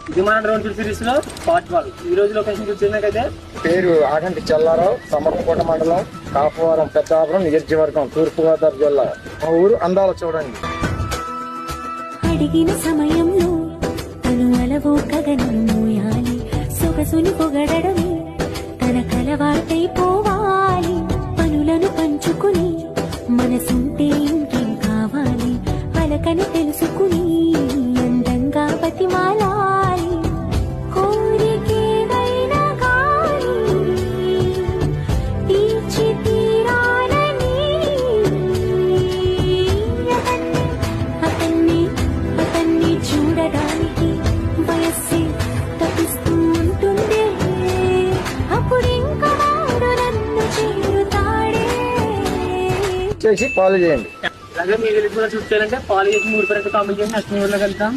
ఇది మన drone shoot series లో పార్ట్ 1. ఈ రోజు లొకేషన్ చూసినకైతే పేరు ఆగంటి చెల్లారావు, సమర్లకోట మండలం, కాపవరం పెద్దాపురం నియోజకవర్గం, తూర్పుగోదావరి జిల్లా. మా ఊరు అందాల చూడండి. అడిగిన సమయంలో తను అలవో కగనను మోయాలి, సొగసుని పొగడమే తన కలవాటైపోవాలి. పనులను పంచుకుని మనసుంటే ఇంకేం కావాలి, పలకని తెలుసుకుని అందంగా బతిమాలాలి. కోరికేదైనా గాని తీర్చి తీరాలని అతన్ని చూడడానికి వయస్సే తప్పిస్తూ ఉంటుంది. అప్పుడింకా వాడు నన్ను చేరుతాడే. చేసి ఫాలో చేయండి. అలాగే మీరు కూడా చూసుకోవాలంటే ఫాలో చేసి 3 కామెంట్ చేసి నెక్స్ట్ వీడియోలో వెళ్తాం.